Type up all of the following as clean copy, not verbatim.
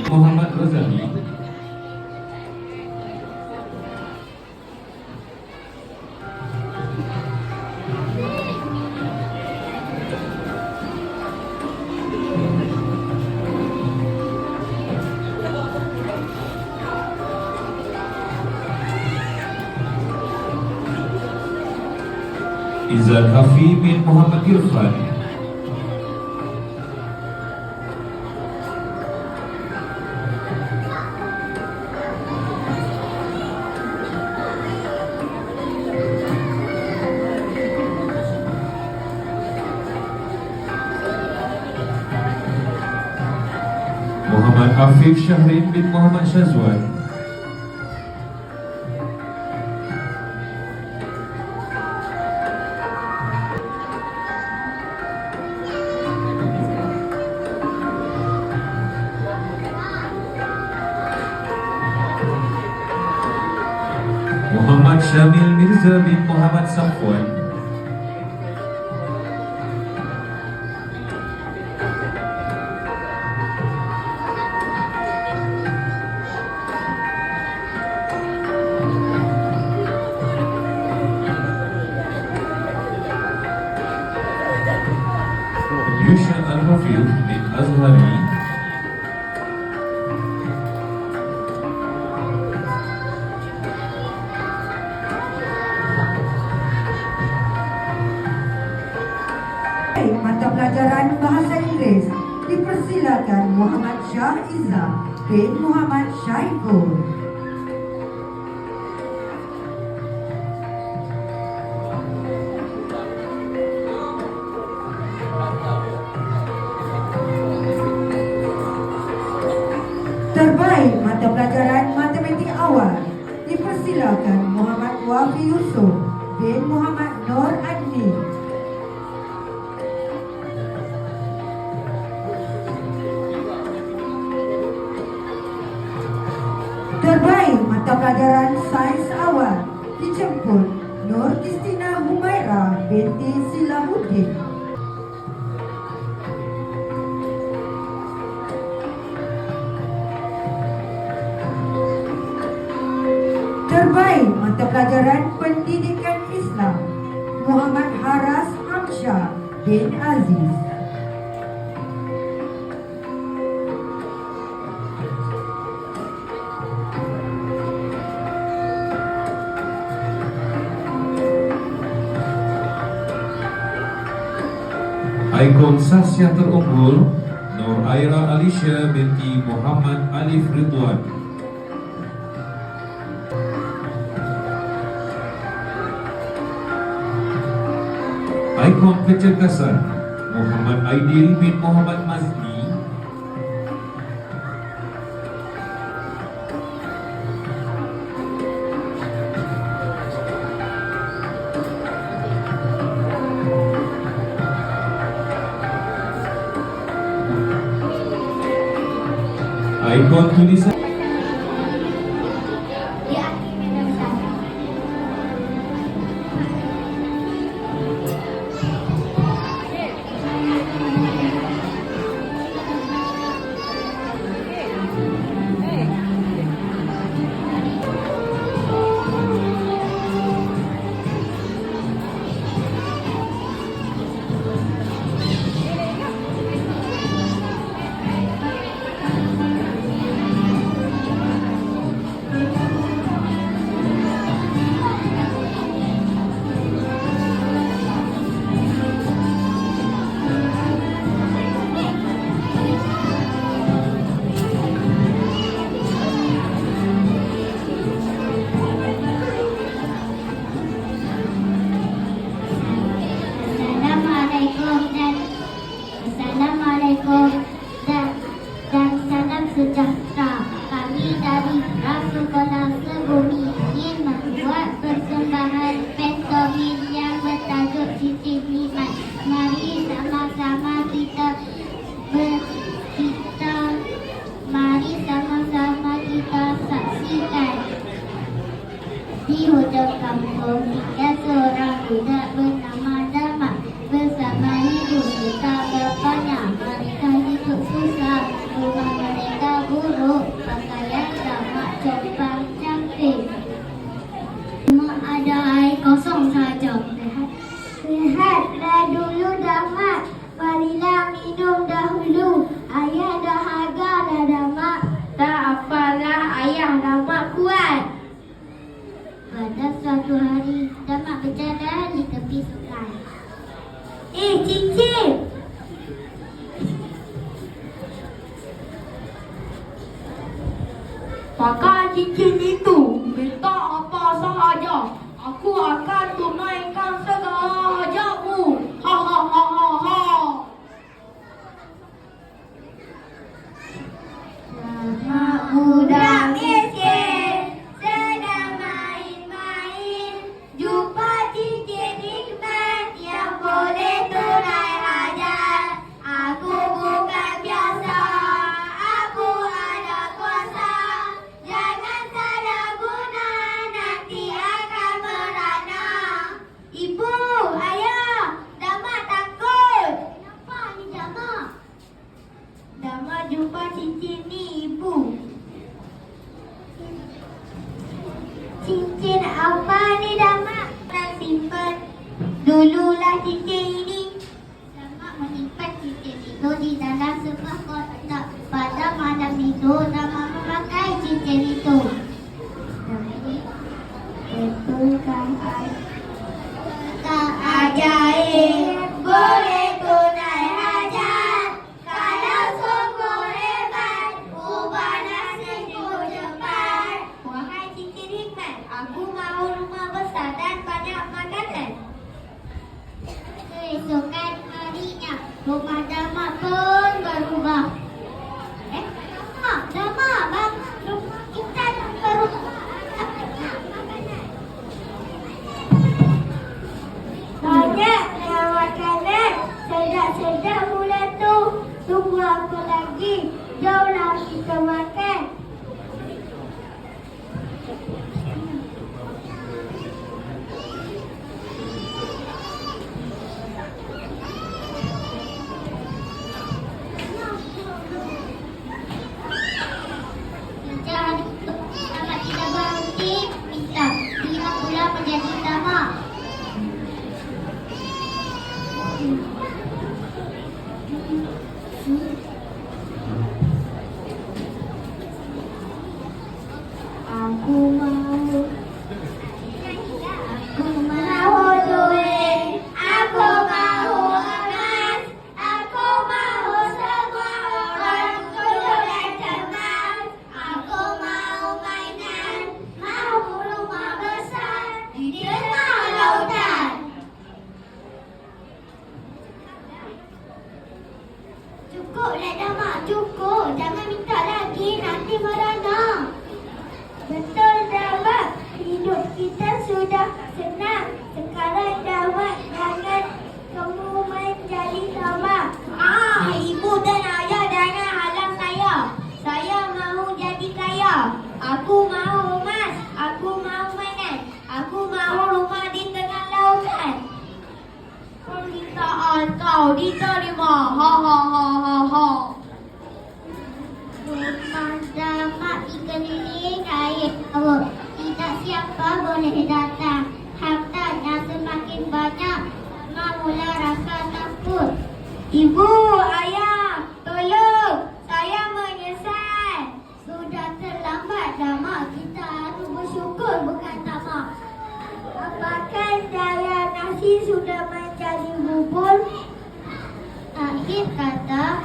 Muhammad Razali, Izal Hafi bin Muhammad Irfan, Muhammad Afif Syahrin bin Muhammad Syazwan, Muhammad Syamil Mirza bin Muhammad Safwan, Yusha Al-Rafiq bin Azhari, Mata pelajaran Bahasa Inggeris dipersilakan Muhammad Shah Iza bin Muhammad Syaiful. Terbaik mata pelajaran Matematik Awal dipersilakan Muhammad Wafi Yusuf bin Muhammad Nur Adni. Terbaik mata pelajaran Sains Awal dijemput Nur Kristina Humaira binti Silahuddin. Terbaik mata pelajaran Pendidikan Islam Muhammad Haras Hamsyah bin Aziz. Ikon Sasya terunggul Nur Aira Alicia binti Muhammad Alif Ridwan, ikon kecerdasan Muhammad Aidil bin Muhammad Mazni, ikon tulisan buruk, pakaian damat compang cantik. Cuma ada air kosong saja. Lihatlah dulu damat, marilah minum dahulu. Ayah dahaga dah damat. Tak apalah ayah, damat kuat. Pada suatu hari, damat berjalan di tepi sungai. Cincin! Pakai cincin itu, minta apa sahaja. Aku akan tunaikan segala hajatmu. Ha ha ha ha ha. Budak miskin sedang main-main, jumpa cincin nikmat yang boleh tunai hajat. Aku bukan biasa, aku ada kuasa. Jangan salah guna, nanti akan merana. Ibu, ayah, damat takut. Kenapa ni damat? Damat jumpa cincin ni, ibu. Cincin apa ni damat? Nak simpan dululah cincin ini. Damat menyimpan cincin itu di dalam sebuah kotak. Pada malam itu, damat memakai cincin itu. Betulkah ajaib boleh tunai hajat? Kalau sungguh hebat, ubah nasibku cepat. Wahai cincin hikmat, aku mahu rumah besar dan banyak makanan. Keesokan harinya, rumah damat pun berubah. Damat, bang, rumah kita berubah. Banyaknya makanan, sedap-sedap mula tu. Tunggu aku lagi, jomlah kita makan. Sejak damat tidak berhenti minta, dia pula menjadi damat. Aku mahu duit, aku mahu emas, aku mahu semua orang kudus dan cermat. Aku mahu mainan, mahu rumah besar di tengah lautan. Cukuplah damat, cukup. Jangan minta lagi, nanti merana. Betul damat, hidup kita sudah senang. Sekarang damat, jangan kamu main jadi damat. Ibu dan ayah jangan halang saya. Saya mahu jadi kaya. Aku mahu emas, aku mahu mainan, aku mahu rumah di tengah lautan. Permintaan kau diterima. Ha ha ha ha ha. Rumah damat dikelilingi air laut. Tidak siapa boleh datang. Hartanya semakin banyak. Damat mula rasa takut. Ibu, ayah, tolong. Saya menyesal. Sudah terlambat damat. Kita harus bersyukur, bukan damat. Apakah daya nasi sudah menjadi bubur? Akhir kata,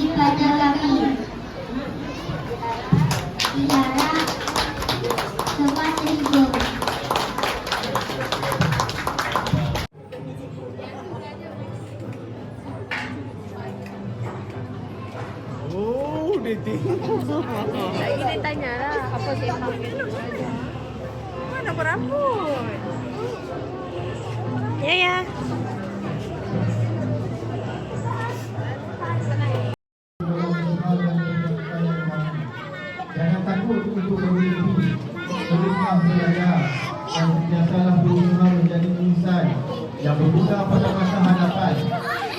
berbagi pada kami. Tiara tempat tidur. Oh, dia tengok. Lagi dia tanya lah apa tema. Mana berambut? Ya ya. Jangan takut untuk bermimpi. Teruslah belajar dan sentiasalah berusaha menjadi insan yang berguna pada masa hadapan.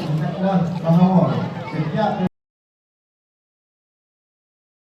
Ingatlah bahawa setiap